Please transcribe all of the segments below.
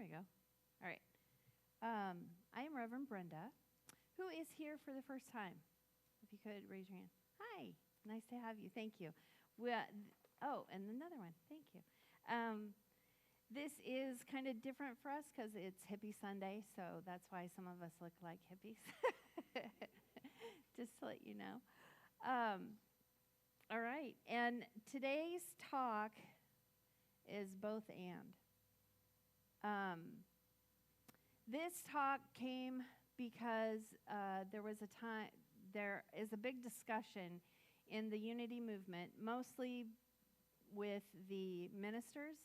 I go. All right. I am Reverend Brenda, who is here for the first time. If you could raise your hand. Hi. Nice to have you. Thank you. And another one. Thank you. This is kind of different for us because it's Hippie Sunday, so that's why some of us look like hippies. Just to let you know. All right. And today's talk is both and. This talk came because there is a big discussion in the Unity movement, mostly with the ministers,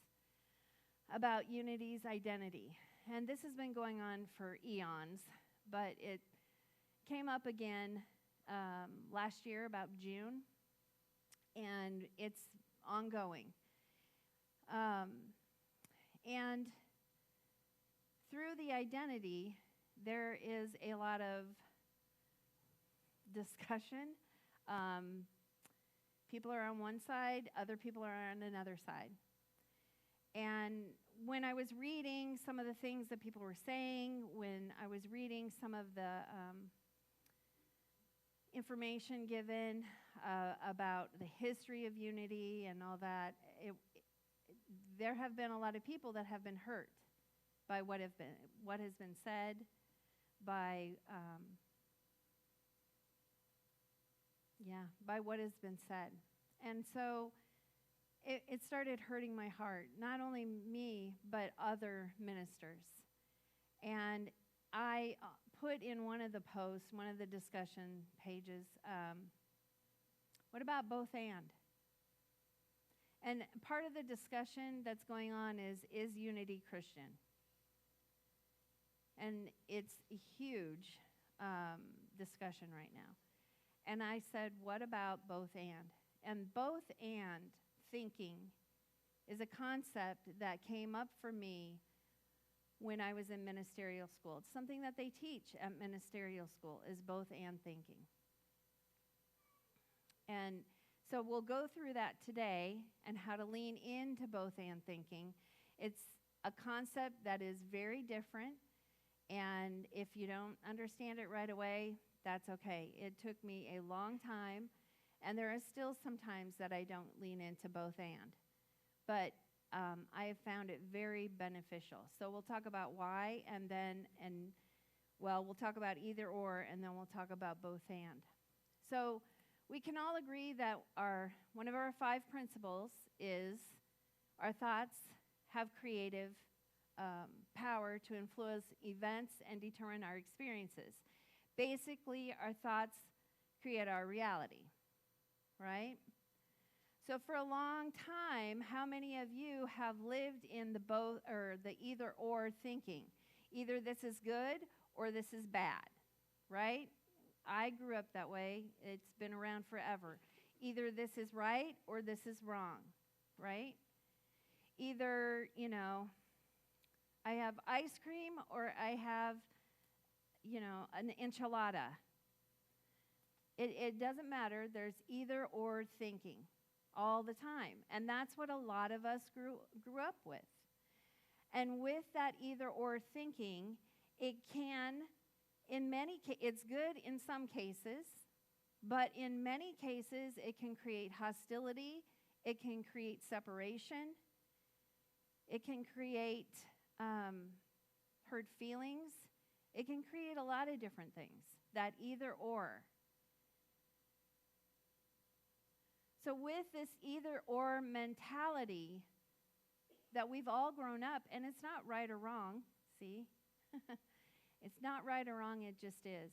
about Unity's identity. And this has been going on for eons, but it came up again last year, about June, and it's ongoing. And through the identity, there is a lot of discussion. People are on one side, other people are on another side. And when I was reading some of the things that people were saying, when I was reading some of the information given about the history of Unity and all that, there have been a lot of people that have been hurt by what has been said, by what has been said. And so it started hurting my heart, not only me, but other ministers. And I put in one of the posts, one of the discussion pages, what about both and? And part of the discussion that's going on is Unity Christian? And it's a huge discussion right now. And I said, what about both and? And both and thinking is a concept that came up for me when I was in ministerial school. It's something that they teach at ministerial school, is both and thinking. And so we'll go through that today and how to lean into both and thinking. It's a concept that is very different, and if you don't understand it right away, that's okay. It took me a long time, and there are still some times that I don't lean into both and. But I have found it very beneficial. So we'll talk about why, we'll talk about either or, and then we'll talk about both and. So we can all agree that one of our 5 principles is our thoughts have creative power to influence events and determine our experiences. Basically, our thoughts create our reality, right? So for a long time, how many of you have lived in the both or the either or thinking? Either this is good or this is bad, right? I grew up that way. It's been around forever. Either this is right or this is wrong, right? Either, I have ice cream or I have, an enchilada. It doesn't matter. There's either or thinking all the time. And that's what a lot of us grew up with. And with that either or thinking, it can, it's good in some cases, but in many cases it can create hostility, it can create separation, it can create hurt feelings, it can create a lot of different things, that either or. So with this either or mentality that we've all grown up, and it's not right or wrong, see? It's not right or wrong, it just is.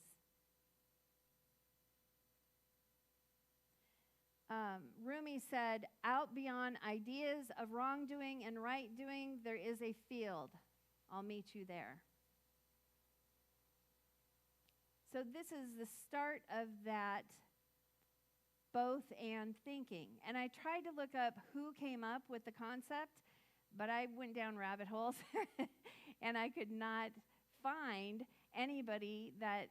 Rumi said, out beyond ideas of wrongdoing and right doing, there is a field. I'll meet you there. So this is the start of that both and thinking. And I tried to look up who came up with the concept, but I went down rabbit holes and I could not find anybody that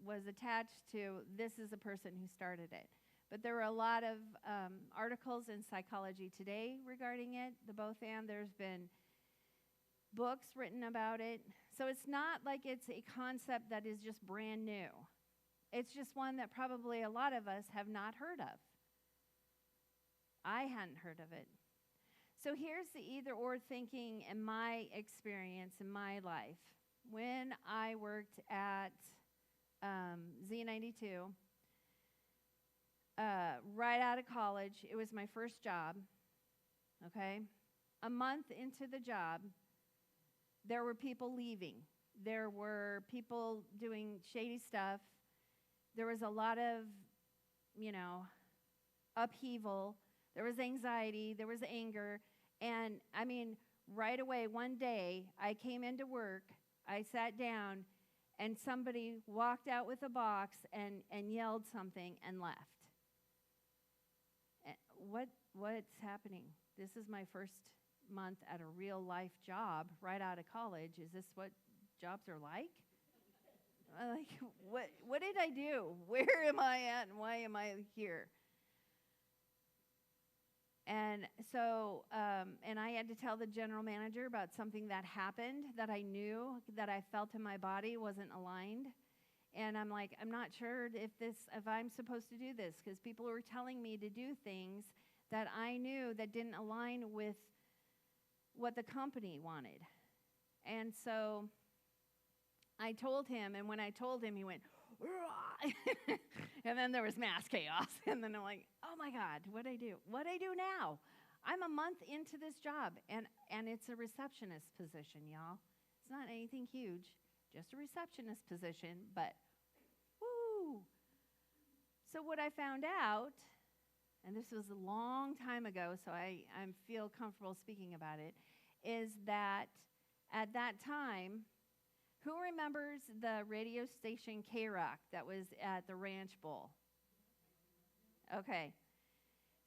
was attached to this is the person who started it. But there were a lot of articles in Psychology Today regarding it, the both and. There's been books written about it. So it's not like it's a concept that is just brand new. It's just one that probably a lot of us have not heard of. I hadn't heard of it. So here's the either or thinking in my experience in my life. When I worked at Z92, right out of college, it was my first job, okay? A month into the job, there were people leaving. There were people doing shady stuff. There was a lot of, upheaval. There was anxiety. There was anger. And, right away, one day, I came into work. I sat down, and somebody walked out with a box and yelled something and left. What's happening? This is my first month at a real life job right out of college. Is this what jobs are like? What did I do? Where am I at and why am I here? And so, and I had to tell the general manager about something that happened that I knew, that I felt in my body wasn't aligned. And I'm like, I'm not sure if I'm supposed to do this, because people were telling me to do things that I knew that didn't align with what the company wanted. And so I told him, and when I told him, he went, and then there was mass chaos. And then I'm like, oh my God, what'd I do? What'd I do now? I'm a month into this job, and it's a receptionist position, y'all. It's not anything huge, just a receptionist position, but woo. So what I found out, and this was a long time ago, so I feel comfortable speaking about it, is that at that time, who remembers the radio station K-Rock that was at the Ranch Bowl? Okay.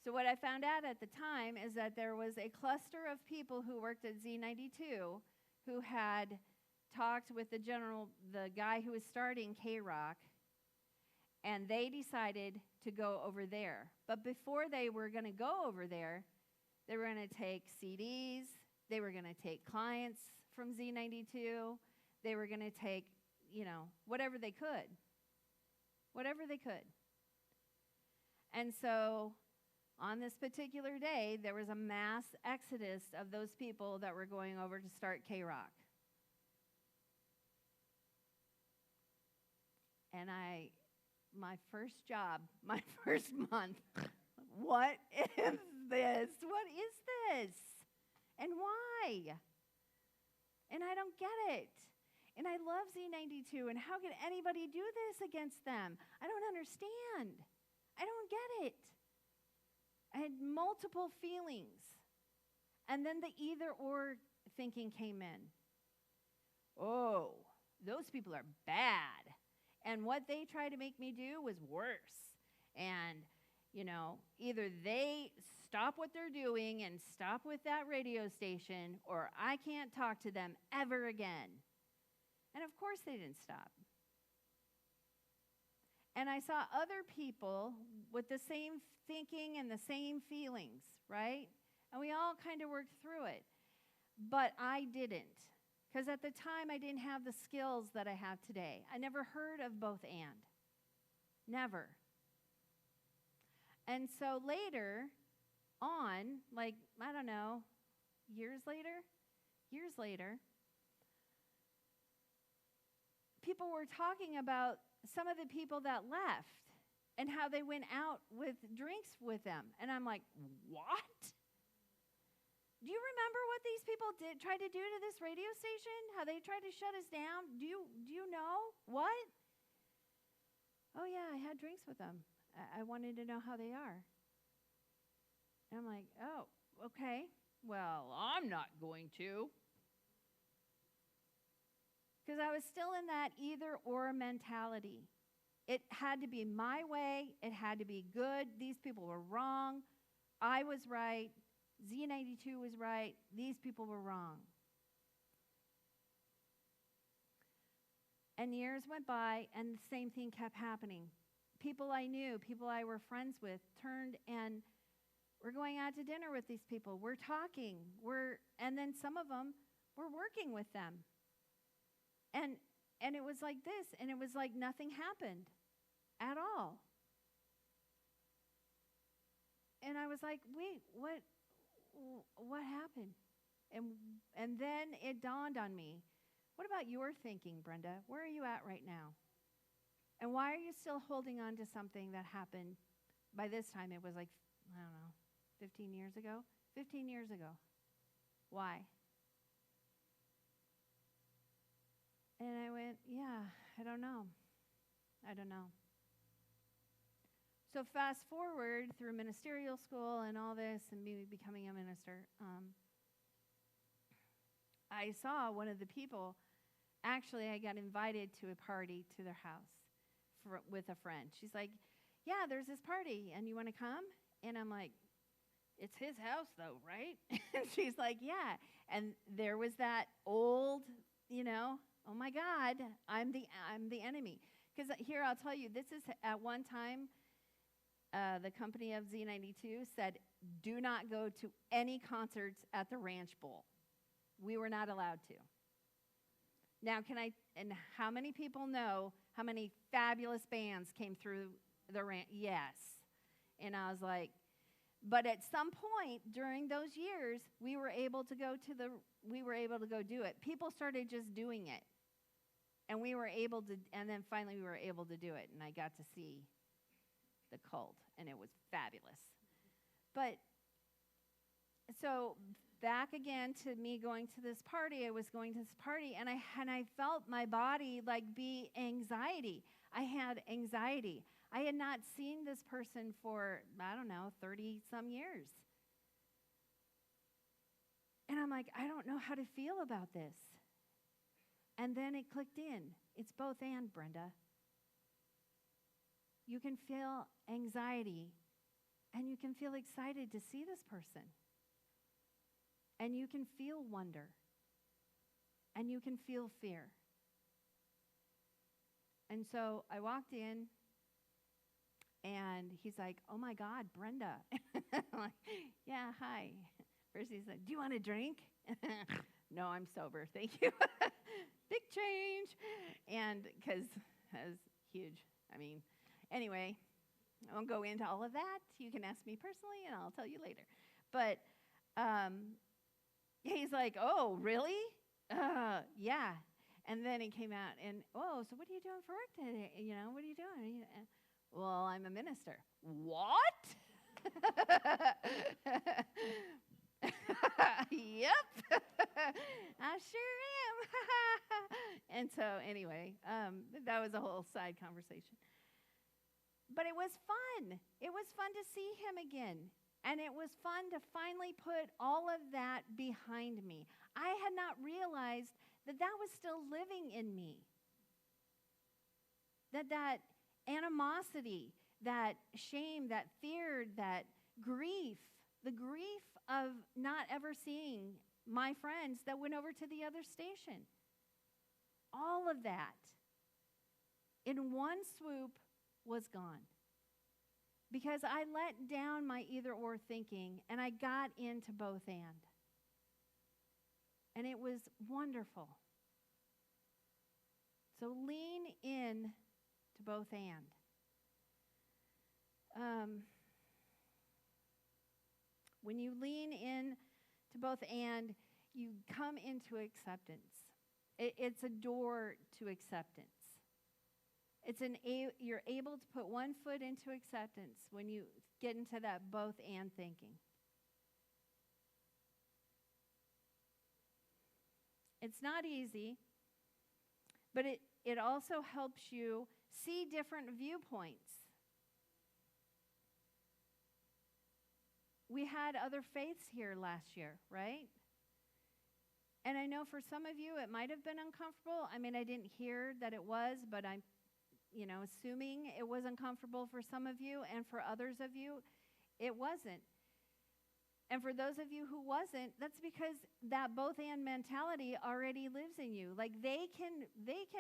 So what I found out at the time is that there was a cluster of people who worked at Z92 who had talked with the guy who was starting K-Rock, and they decided to go over there. But before they were going to go over there, they were going to take CDs, they were going to take clients from Z92, they were going to take, whatever they could. Whatever they could. And so on this particular day, there was a mass exodus of those people that were going over to start K-Rock. And my first job, my first month, what is this? What is this? And why? And I don't get it. And I love Z92, and how could anybody do this against them? I don't understand. I don't get it. I had multiple feelings. And then the either-or thinking came in. Oh, those people are bad. And what they tried to make me do was worse. And, either they stop what they're doing and stop with that radio station, or I can't talk to them ever again. And of course they didn't stop. And I saw other people with the same thinking and the same feelings, right? And we all kind of worked through it. But I didn't. Because at the time, I didn't have the skills that I have today. I never heard of both and. Never. And so later on, years later, people were talking about some of the people that left and how they went out with drinks with them. And I'm like, what? Do you remember what these people tried to do to this radio station? How they tried to shut us down? Do you know? What? Oh, yeah, I had drinks with them. I wanted to know how they are. And I'm like, oh, okay. Well, I'm not going to. Because I was still in that either-or mentality. It had to be my way. It had to be good. These people were wrong. I was right. Z92 was right. These people were wrong. And years went by, and the same thing kept happening. People I knew, people I were friends with, turned and we're going out to dinner with these people. We're talking. And then some of them We're working with them. And it was like this, and it was like nothing happened at all. And I was like, wait, what happened? And then it dawned on me, what about your thinking, Brenda? Where are you at right now? And why are you still holding on to something that happened? By this time, it was like, I don't know, 15 years ago? 15 years ago. Why? And I went, yeah, I don't know. So fast forward through ministerial school and all this and me becoming a minister, I saw one of the people, actually I got invited to a party to their house with a friend. She's like, yeah, there's this party and you want to come? And I'm like, it's his house though, right? And she's like, yeah. And there was that old, oh my God, I'm the enemy. Because here I'll tell you, this is at one time, the company of Z92 said, do not go to any concerts at the Ranch Bowl. We were not allowed to. Now, and how many people know how many fabulous bands came through the ranch? Yes. And I was like, but at some point during those years, we were able to go do it. People started just doing it. And and then finally we were able to do it. And I got to see the Cult, and it was fabulous. But so back again to me going to this party, I was going to this party, and I felt my body like be anxiety. I had anxiety. I had not seen this person for, 30-some years. And I'm like, I don't know how to feel about this. And then it clicked in. It's both and, Brenda. You can feel anxiety, and you can feel excited to see this person. And you can feel wonder, and you can feel fear. And so I walked in, and he's like, oh my God, Brenda. I'm like, yeah, hi. First he said, do you want a drink? No, I'm sober, thank you. Big change. And because that was huge. Anyway, I won't go into all of that. You can ask me personally, and I'll tell you later. But he's like, oh, really? Yeah. And then he came out, and, oh, so what are you doing for work today? What are you doing? Well, I'm a minister. What? Yep. I sure am. And so anyway, that was a whole side conversation. But it was fun. It was fun to see him again. And it was fun to finally put all of that behind me. I had not realized that was still living in me. That animosity, that shame, that fear, that grief, the grief of not ever seeing my friends that went over to the other station. All of that, in one swoop, was gone. Because I let down my either-or thinking, and I got into both and. And it was wonderful. So lean in to both and. When you lean in to both and, you come into acceptance. It's a door to acceptance. You're able to put one foot into acceptance when you get into that both and thinking. It's not easy, but it also helps you see different viewpoints. We had other faiths here last year, right? And I know for some of you it might have been uncomfortable. I didn't hear that it was, but I'm assuming it was uncomfortable for some of you, and for others of you, it wasn't. And for those of you who wasn't, that's because that both and mentality already lives in you. Like they can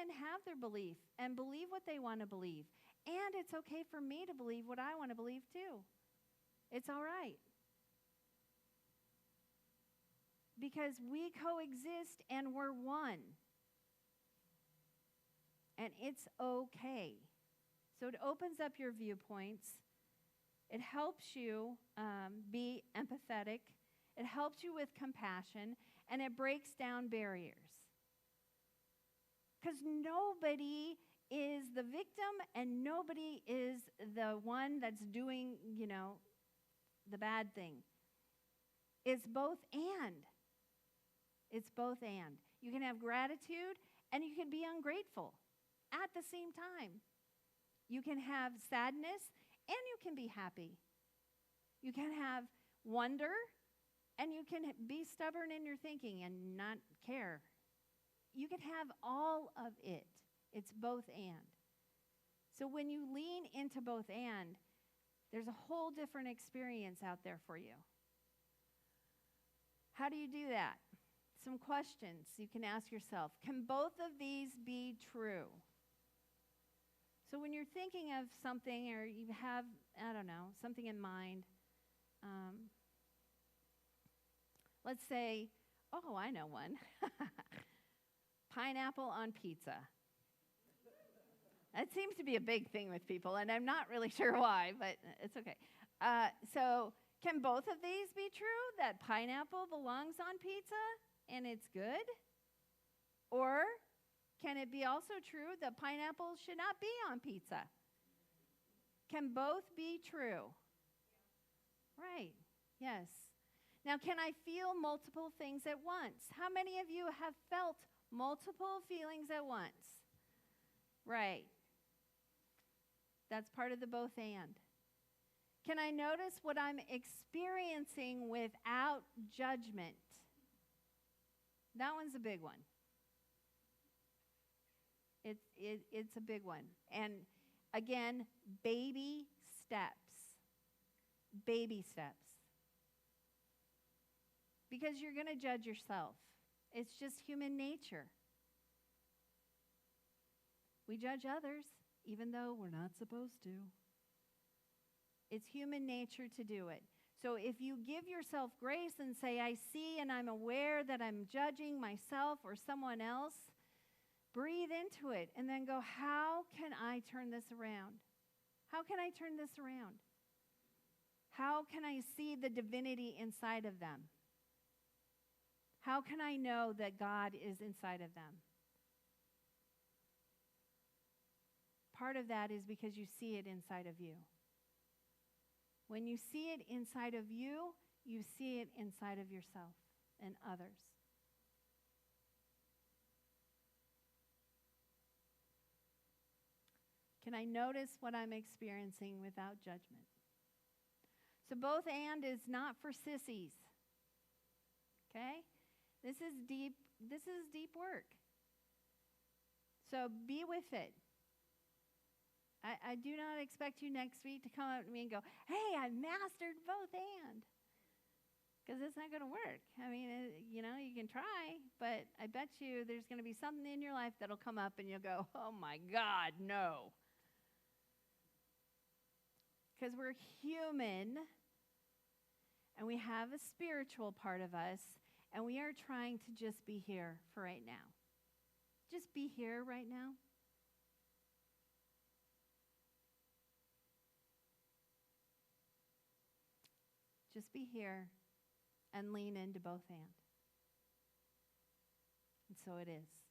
have their belief and believe what they want to believe. And it's okay for me to believe what I want to believe too. It's all right. because we coexist and we're one. And it's okay. So it opens up your viewpoints. It helps you be empathetic. It helps you with compassion. And it breaks down barriers. Because nobody is the victim and nobody is the one that's doing, the bad thing. It's both and. It's both and. You can have gratitude and you can be ungrateful at the same time. You can have sadness and you can be happy. You can have wonder and you can be stubborn in your thinking and not care. You can have all of it. It's both and. So when you lean into both and, there's a whole different experience out there for you. How do you do that? Some questions you can ask yourself. Can both of these be true? So when you're thinking of something or you have, something in mind, let's say, I know one. Pineapple on pizza. That seems to be a big thing with people, and I'm not really sure why, but it's okay. So can both of these be true, that pineapple belongs on pizza and it's good? Or can it be also true that pineapple should not be on pizza? Can both be true? Right, yes. Now, can I feel multiple things at once? How many of you have felt multiple feelings at once? Right. That's part of the both and. Can I notice what I'm experiencing without judgment? That one's a big one. It's a big one. And again, baby steps. Baby steps. Because you're going to judge yourself. It's just human nature. We judge others, even though we're not supposed to. It's human nature to do it. So if you give yourself grace and say, I see and I'm aware that I'm judging myself or someone else, breathe into it and then go, how can I turn this around? How can I turn this around? How can I see the divinity inside of them? How can I know that God is inside of them? Part of that is because you see it inside of you. When you see it inside of you, you see it inside of yourself and others. Can I notice what I'm experiencing without judgment? So both and is not for sissies. Okay? This is deep work. So be with it. I do not expect you next week to come up to me and go, hey, I mastered both and. Because it's not going to work. I mean, you can try, but I bet you there's going to be something in your life that'll come up and you'll go, oh my God, no. Because we're human and we have a spiritual part of us and we are trying to just be here for right now. Just be here right now. Just be here and lean into both and. And so it is.